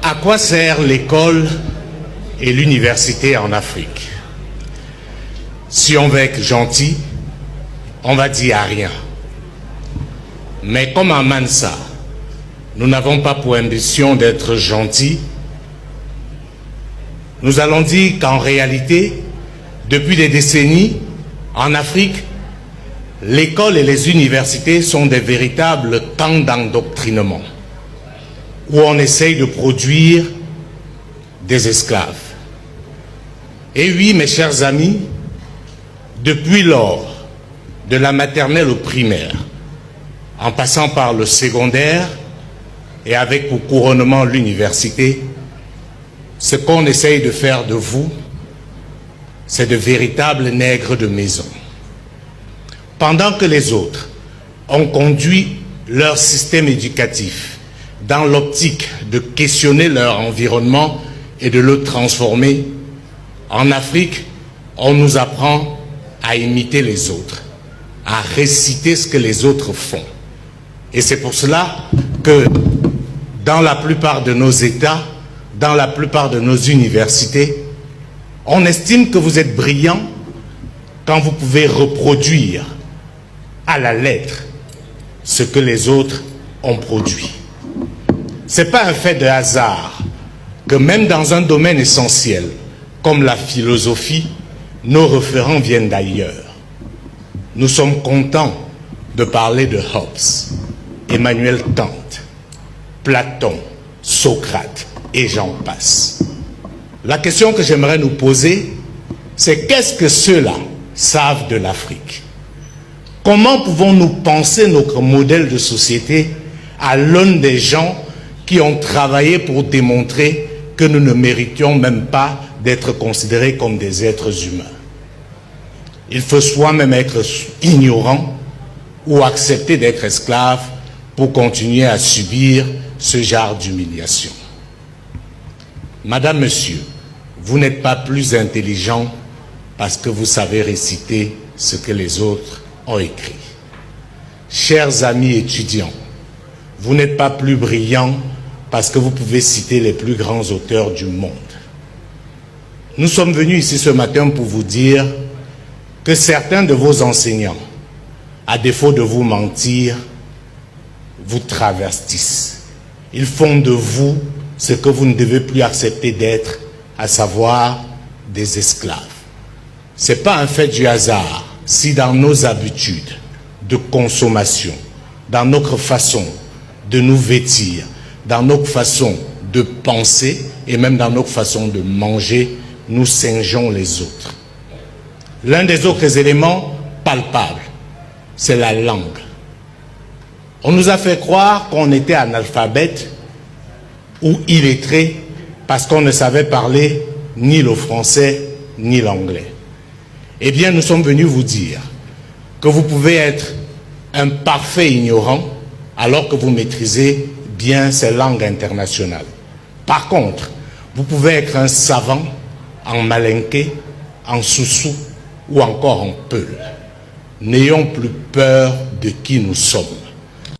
À quoi sert l'école et l'université en Afrique? Si on veut être gentil, on va dire à rien. Mais comme à Mansa, nous n'avons pas pour ambition d'être gentils, nous allons dire qu'en réalité, depuis des décennies, en Afrique, l'école et les universités sont des véritables camps d'endoctrinement, où on essaye de produire des esclaves. Et oui, mes chers amis, depuis lors, de la maternelle au primaire, en passant par le secondaire et avec pour couronnement l'université, ce qu'on essaye de faire de vous, c'est de véritables nègres de maison. Pendant que les autres ont conduit leur système éducatif dans l'optique de questionner leur environnement et de le transformer, en Afrique, on nous apprend à imiter les autres, à réciter ce que les autres font. Et c'est pour cela que dans la plupart de nos États, dans la plupart de nos universités, on estime que vous êtes brillants quand vous pouvez reproduire à la lettre ce que les autres ont produit. Ce n'est pas un fait de hasard que même dans un domaine essentiel comme la philosophie, nos référents viennent d'ailleurs. Nous sommes contents de parler de Hobbes, Emmanuel Kant, Platon, Socrate et j'en passe. La question que j'aimerais nous poser, c'est qu'est-ce que ceux-là savent de l'Afrique? Comment pouvons-nous penser notre modèle de société à l'aune des gens qui ont travaillé pour démontrer que nous ne méritions même pas d'être considérés comme des êtres humains? Il faut soi-même être ignorant ou accepter d'être esclave pour continuer à subir ce genre d'humiliation. Madame, Monsieur, vous n'êtes pas plus intelligent parce que vous savez réciter ce que les autres ont écrit. Chers amis étudiants, vous n'êtes pas plus brillants parce que vous pouvez citer les plus grands auteurs du monde. Nous sommes venus ici ce matin pour vous dire que certains de vos enseignants, à défaut de vous mentir, vous travestissent. Ils font de vous ce que vous ne devez plus accepter d'être, à savoir des esclaves. Ce n'est pas un fait du hasard si dans nos habitudes de consommation, dans notre façon de nous vêtir, dans notre façon de penser et même dans notre façon de manger, nous singeons les autres. L'un des autres éléments palpables, c'est la langue. On nous a fait croire qu'on était analphabète ou illettré parce qu'on ne savait parler ni le français ni l'anglais. Eh bien, nous sommes venus vous dire que vous pouvez être un parfait ignorant alors que vous maîtrisez bien ces langues internationales. Par contre, vous pouvez être un savant en malinké, en soussou ou encore en peul. N'ayons plus peur de qui nous sommes.